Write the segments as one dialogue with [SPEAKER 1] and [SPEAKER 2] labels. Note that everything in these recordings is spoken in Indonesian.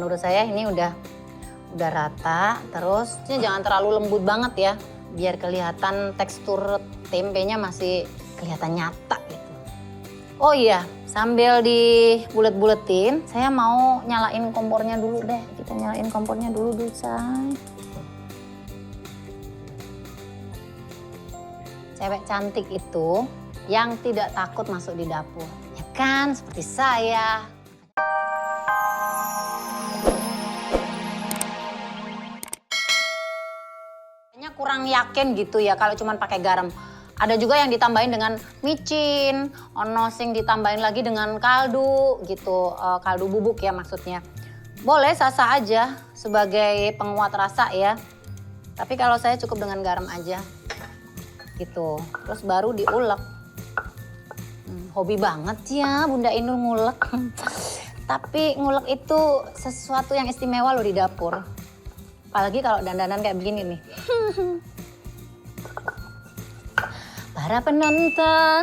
[SPEAKER 1] Menurut saya ini udah rata, terus ini jangan terlalu lembut banget ya, biar kelihatan tekstur tempenya masih kelihatan nyata gitu. Oh iya, sambil dibulet-buletin, saya mau nyalain kompornya dulu deh. Kita nyalain kompornya dulu say. Cewek cantik itu yang tidak takut masuk di dapur, ya kan? Seperti saya. Kayaknya kurang yakin gitu ya kalau cuma pakai garam. Ada juga yang ditambahin dengan micin, ono sing ditambahin lagi dengan kaldu gitu, kaldu bubuk ya maksudnya. Boleh sah-sah aja sebagai penguat rasa ya. Tapi kalau saya cukup dengan garam aja gitu. Terus baru diulek. Hobi banget ya Bunda Inul ngulek. Tapi ngulek itu sesuatu yang istimewa loh di dapur. Apalagi kalau dandanan kayak begini nih. Para penonton,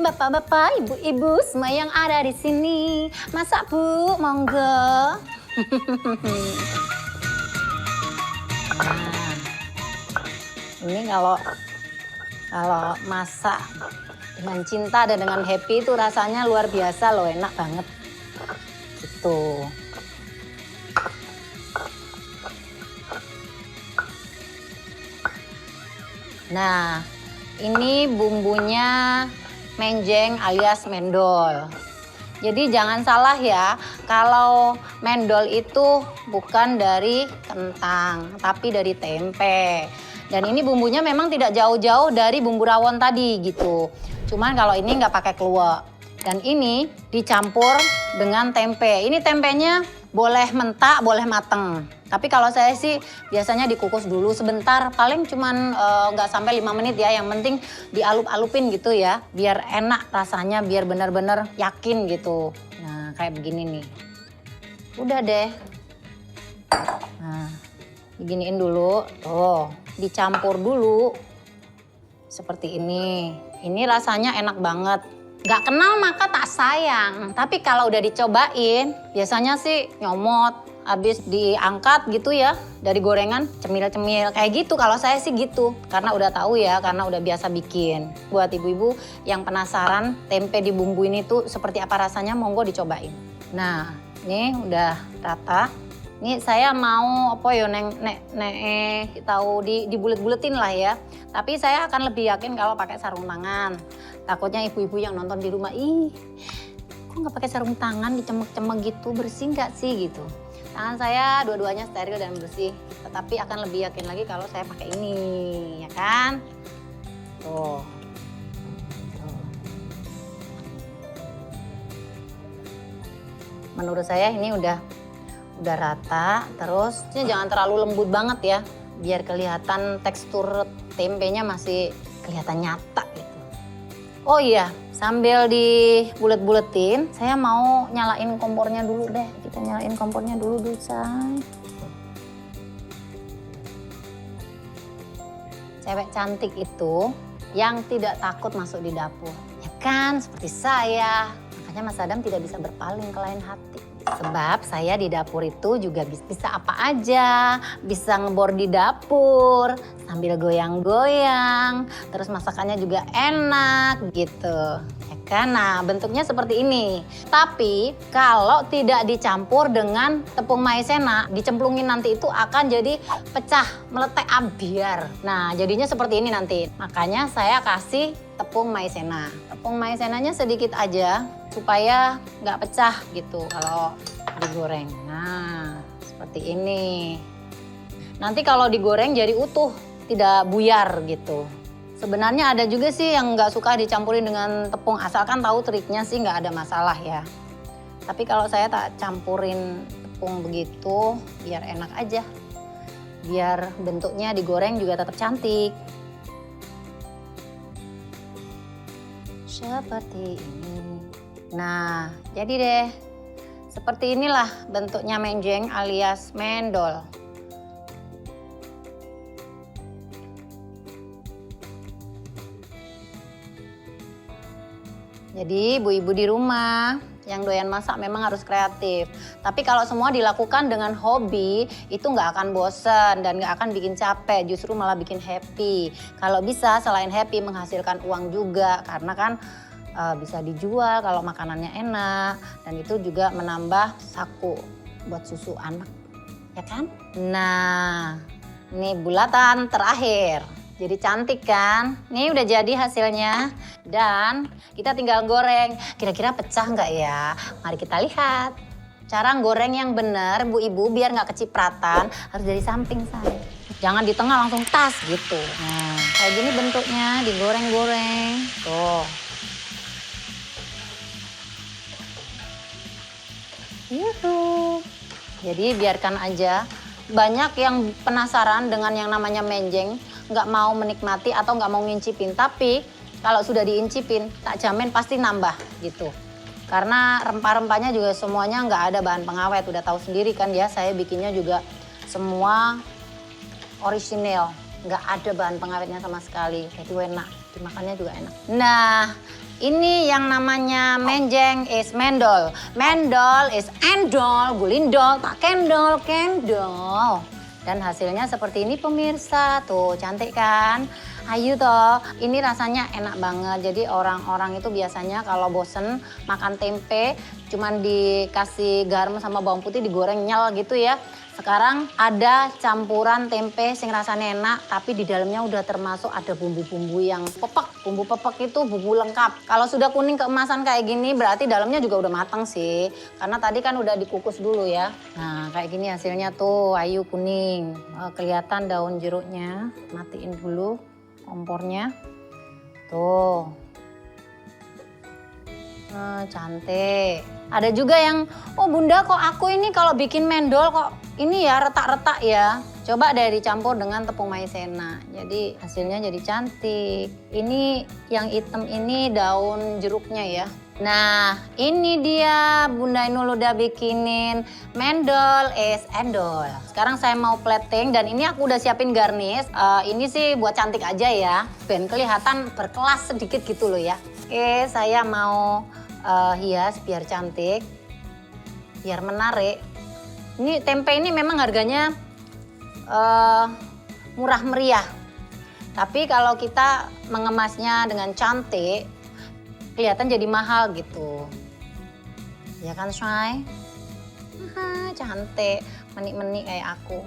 [SPEAKER 1] bapak-bapak, ibu-ibu semua yang ada di sini, masak Bu, monggo. Nah, ini kalau masak dengan cinta dan dengan happy itu rasanya luar biasa loh, enak banget. Gitu. Nah, ini bumbunya menjeng alias mendol. Jadi jangan salah ya, kalau mendol itu bukan dari kentang, tapi dari tempe. Dan ini bumbunya memang tidak jauh-jauh dari bumbu rawon tadi gitu. Cuman kalau ini nggak pakai kluwek. Dan ini dicampur dengan tempe. Ini tempenya boleh mentah, boleh mateng. Tapi kalau saya sih biasanya dikukus dulu sebentar, paling cuman nggak sampai 5 menit ya. Yang penting dialup-alupin gitu ya, biar enak rasanya, biar benar-benar yakin gitu. Nah kayak begini nih. Udah deh. Nah diginiin dulu, tuh dicampur dulu. Seperti ini. Ini rasanya enak banget. Gak kenal maka tak sayang. Tapi kalau udah dicobain, biasanya sih nyomot. Habis diangkat gitu ya dari gorengan, cemil-cemil. Kayak gitu kalau saya sih gitu. Karena udah tahu ya, karena udah biasa bikin. Buat ibu-ibu yang penasaran tempe dibumbuin itu seperti apa rasanya, monggo dicobain. Nah, ini udah rata. Ini saya mau apa ya tahu dibulet-buletin lah ya. Tapi saya akan lebih yakin kalau pakai sarung tangan. Takutnya ibu-ibu yang nonton di rumah, ih kok nggak pakai sarung tangan dicemek-cemek gitu, bersih nggak sih gitu. Tangan saya dua-duanya steril dan bersih. Tetapi akan lebih yakin lagi kalau saya pakai ini, ya kan? Tuh. Menurut saya ini udah rata, terus ini jangan terlalu lembut banget ya, biar kelihatan tekstur tempenya masih kelihatan nyata gitu. Oh iya, sambil dibulet-buletin, saya mau nyalain kompornya dulu deh. Kita nyalain kompornya dulu say. Cewek cantik itu yang tidak takut masuk di dapur, ya kan? Seperti saya. Makanya Mas Adam tidak bisa berpaling ke lain hati. Sebab saya di dapur itu juga bisa apa aja, bisa ngebor di dapur sambil goyang-goyang, terus masakannya juga enak gitu. Ya kan? Nah, bentuknya seperti ini. Tapi kalau tidak dicampur dengan tepung maizena, dicemplungin nanti itu akan jadi pecah, meletek ambiar. Nah, jadinya seperti ini nanti. Makanya saya kasih tepung maizena. Tepung maizenanya sedikit aja supaya nggak pecah gitu kalau digoreng. Nah, seperti ini. Nanti kalau digoreng jadi utuh, tidak buyar gitu. Sebenarnya ada juga sih yang nggak suka dicampurin dengan tepung, asalkan tahu triknya sih nggak ada masalah ya. Tapi kalau saya tak campurin tepung begitu, biar enak aja. Biar bentuknya digoreng juga tetap cantik. Seperti ini. Nah, jadi deh. Seperti inilah bentuknya menjeng alias mendol. Jadi ibu-ibu di rumah Yang doyan masak memang harus kreatif. Tapi kalau semua dilakukan dengan hobi, itu nggak akan bosen dan nggak akan bikin capek, justru malah bikin happy. Kalau bisa selain happy menghasilkan uang juga, karena kan bisa dijual kalau makanannya enak. Dan itu juga menambah saku buat susu anak, ya kan? Nah, ini bulatan terakhir. Jadi cantik kan? Ini udah jadi hasilnya. Dan kita tinggal goreng. Kira-kira pecah nggak ya? Mari kita lihat. Cara goreng yang benar, Bu Ibu, biar nggak kecipratan, harus dari samping, say. Jangan di tengah langsung tas gitu. Nah, kayak gini bentuknya, digoreng-goreng. Tuh. Yuhu. Jadi biarkan aja. Banyak yang penasaran dengan yang namanya menjeng, nggak mau menikmati atau nggak mau ngincipin. Tapi kalau sudah diincipin, tak jamin pasti nambah gitu. Karena rempah-rempahnya juga semuanya nggak ada bahan pengawet. Udah tahu sendiri kan ya, saya bikinnya juga semua orisinil. Nggak ada bahan pengawetnya sama sekali. Jadi enak, dimakannya juga enak. Nah, ini yang namanya menjeng is mendol. Mendol is endol, gulindol, tak kendol, kendol. Dan hasilnya seperti ini pemirsa. Tuh cantik kan? Ayu toh, ini rasanya enak banget. Jadi orang-orang itu biasanya kalau bosen makan tempe cuman dikasih garam sama bawang putih digoreng nyel gitu ya. Sekarang ada campuran tempe sing rasanya enak tapi di dalamnya udah termasuk ada bumbu-bumbu yang pepek. Bumbu pepek itu bumbu lengkap. Kalau sudah kuning keemasan kayak gini berarti dalamnya juga udah matang sih. Karena tadi kan udah dikukus dulu ya. Nah kayak gini hasilnya tuh, ayu kuning. Kelihatan daun jeruknya. Matiin dulu kompornya. Tuh. Cantik. Ada juga yang, oh bunda kok aku ini kalau bikin mendol kok ini ya retak-retak ya. Coba deh dicampur dengan tepung maizena. Jadi hasilnya jadi cantik. Ini yang hitam ini daun jeruknya ya. Nah ini dia Bunda Inul udah bikinin mendol es endol. Sekarang saya mau plating dan ini aku udah siapin garnish. Ini sih buat cantik aja ya. Ben kelihatan berkelas sedikit gitu loh ya. Oke saya mau hias biar cantik, biar menarik. Ini tempe ini memang harganya murah meriah. Tapi kalau kita mengemasnya dengan cantik, kelihatan jadi mahal gitu. Ya kan, Shay? Cantik, menik-menik kayak aku.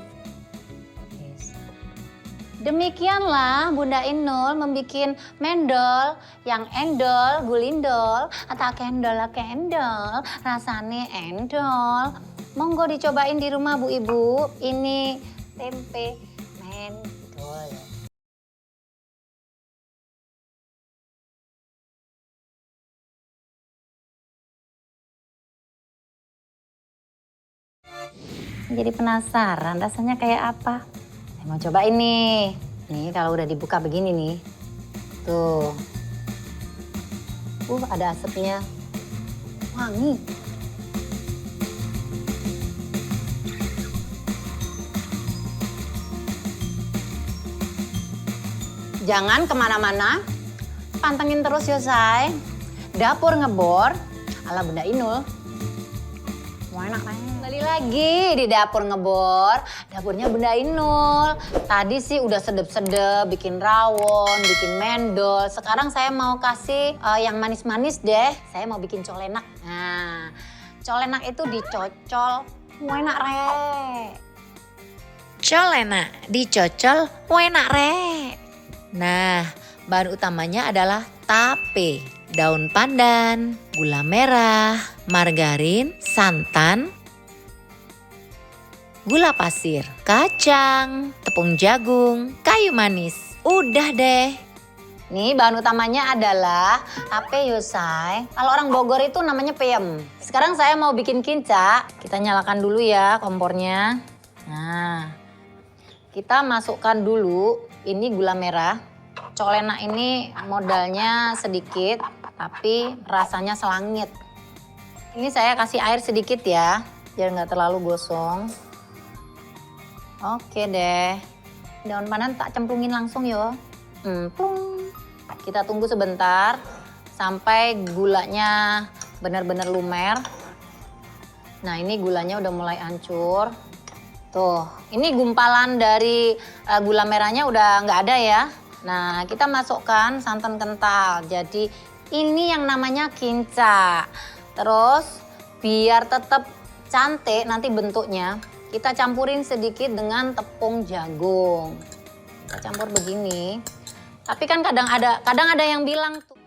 [SPEAKER 1] Demikianlah Bunda Inul membuat mendol yang endol, gulindol, atau kendol, rasanya endol. Monggo dicobain di rumah Bu Ibu, ini tempe mendol. Jadi penasaran rasanya kayak apa? Saya mau coba ini. Nih kalau udah dibuka begini nih. Tuh. Ada asapnya. Wangi. Jangan kemana-mana. Pantengin terus ya, say. Dapur Ngebor ala Bunda Inul. Wah enak banget. Kembali lagi di Dapur Ngebor, dapurnya Bunda Inul. Tadi sih udah sedep-sedep, bikin rawon, bikin mendol. Sekarang saya mau kasih yang manis-manis deh. Saya mau bikin colenak. Nah, colenak itu dicocol, enak re.
[SPEAKER 2] Colenak dicocol, enak re. Nah, bahan utamanya adalah tape, daun pandan, gula merah, margarin, santan, gula pasir, kacang, tepung jagung, kayu manis. Udah deh.
[SPEAKER 1] Nih bahan utamanya adalah tape yosai. Kalau orang Bogor itu namanya peyem. Sekarang saya mau bikin kinca. Kita nyalakan dulu ya kompornya. Nah, kita masukkan dulu ini gula merah. Colenak ini modalnya sedikit, tapi rasanya selangit. Ini saya kasih air sedikit ya, biar nggak terlalu gosong. Oke deh, daun pandan tak cemplungin langsung yo. Plung. Kita tunggu sebentar sampai gulanya benar-benar lumer. Nah ini gulanya udah mulai hancur. Tuh, ini gumpalan dari gula merahnya udah nggak ada ya. Nah, kita masukkan santan kental. Jadi ini yang namanya kinca. Terus biar tetap cantik nanti bentuknya, kita campurin sedikit dengan tepung jagung. Kita campur begini. Tapi kan kadang ada yang bilang tuh